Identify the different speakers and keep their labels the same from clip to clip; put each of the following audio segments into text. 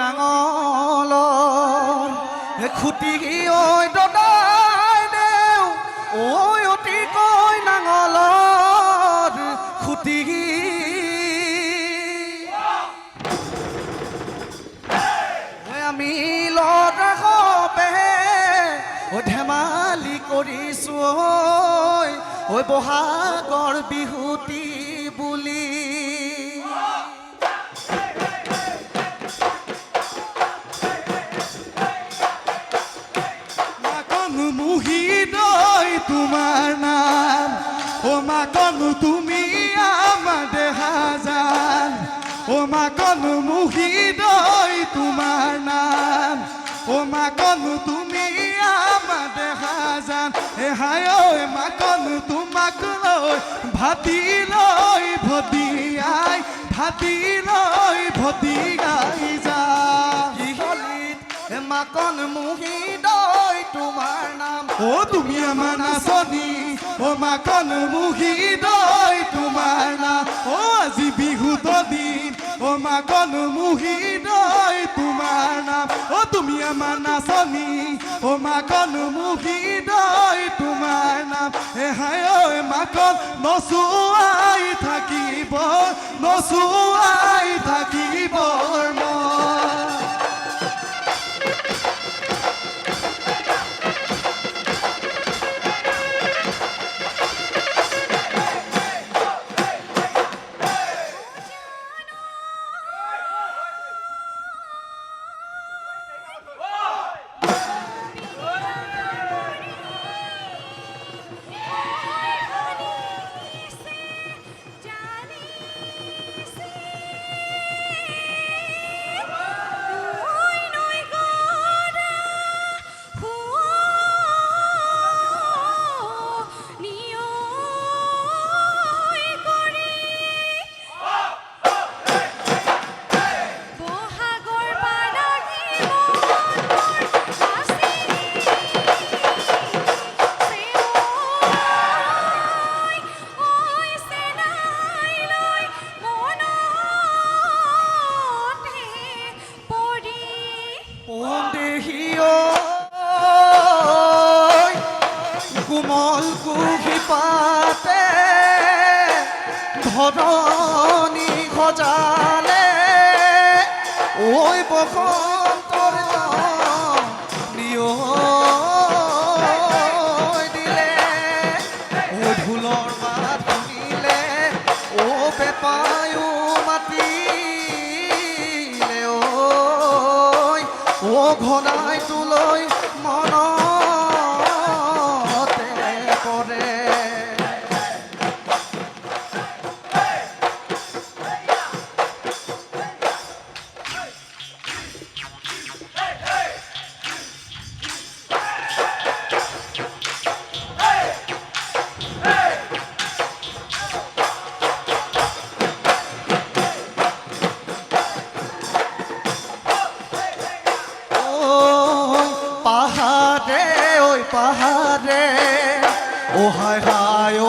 Speaker 1: নাঙলৰ খুটি ঐ দদাই দেও ঐ অতিকৈ নাঙলৰ খুটি আমি লৰাবে ধেমালি কৰিছোঁ ঐ বহাগৰ বিহুতি বুলি
Speaker 2: মাকন মুহিদৈ তোমাৰ নাম ও মাকন তুমি আমাৰ দেহা জান ও মাকন মুহিদৈ তোমাৰ নাম ও মাকন তুমি আমাৰ দেহা জান হায় ঐ মাকন তোমাক লৈ ভাতি লৈ ভদিয়াই যা
Speaker 1: মাকন মুহিদৈ তোমাৰ নাম
Speaker 2: ও তুমি আমাৰ নাচনী ও মাকন মুহিদৈ তোমাৰ নাম ও আজি বিহুত দিন ও মাকন মুহিদৈ তোমাৰ নাম ও তুমি আমাৰ নাচনী ও মাকন মুহিদৈ তোমাৰ নাম হায় ঐ মাকন নচুৱাই থাকিব
Speaker 1: কোমল কুহি পাতে ধৰণী সজালে ঐ বসন্তৰ দিলে ঐ ঢোলৰ মাত শুনিলে ঐ বেপায়ো মাতিলে ঐ ঘনাই তোলৈ মনতে পৰে পাহাৰে ও হায় হায় ঐ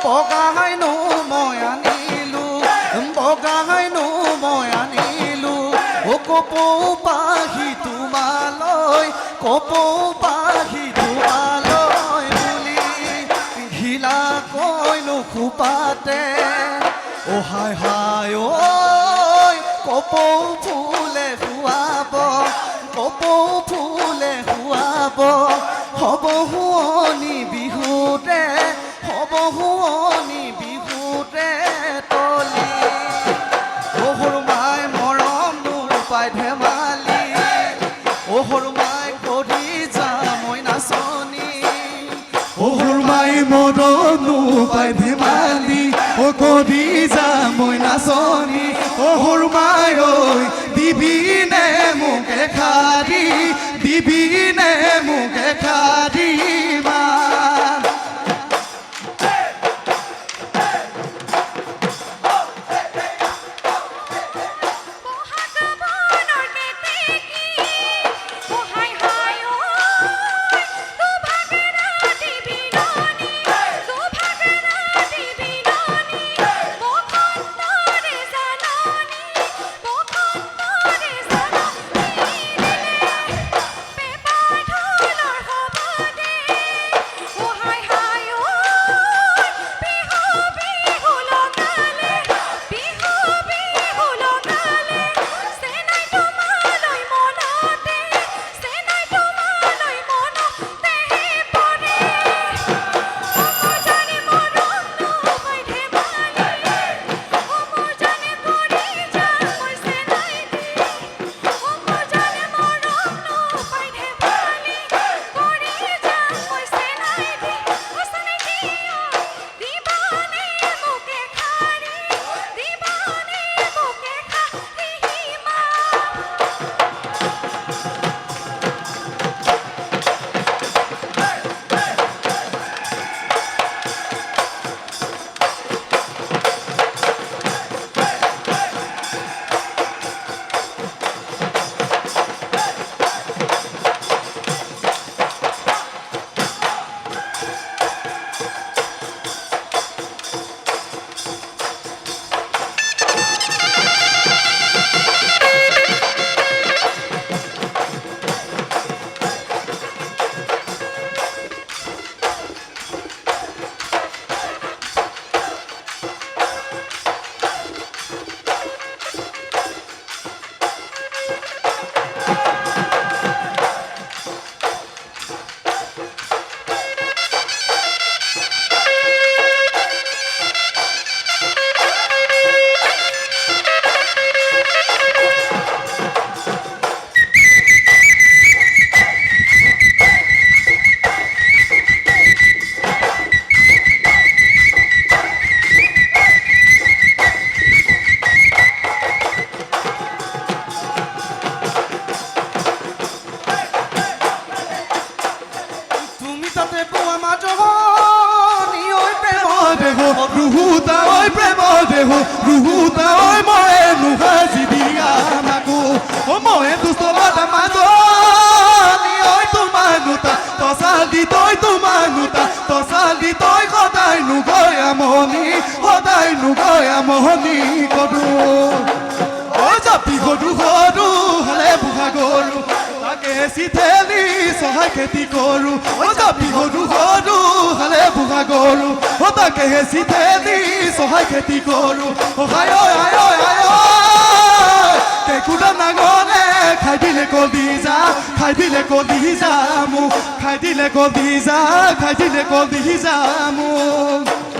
Speaker 1: বগাইনো মই আনিলো ও কপৌ পাহি তোমালৈ বুলি ঘিলা কৈনো খোপাতে ও হায় হায় ঐ কপৌ ফুলে খুৱাব হ'ব শুৱনি বিহুতে তলি ও সৰু মাই মৰম মোৰ পাই ধেমালি ও সৰু মাই কৰি যা মই নাচনী
Speaker 2: ও সুৰমাই মৰমনো পাই ধেমালি ও কৰি যা মই নাচনী ও সুৰমাই ঐ দিবিনে মোক এষাৰি মান ৰুহুতা ঐ প্ৰেমৰ দেহ ৰুহুতা ঐ মৰে নুহাজি দিয়া মাকো ও ময়ে দুষ্টলতা মাজনী ঐ তোমাৰ নুতা তচালি তই তোমাৰ নুতা তচালি তই সদায় নুগৈ আমনি কৰো ঐ জাপি সৰু সৰু হলে বুঢ়া গৰু তাকে চিঠেলি চহাই খেতি কৰো ঐ জাপি সৰু সৰু হলে বুঢ়া গৰু তাকে চিঠেলি চহাই খেতি কৰো আয় কেকুটা নাগলে খাই দিলে কলিজা মোক খাই দিলে কলিজা মোক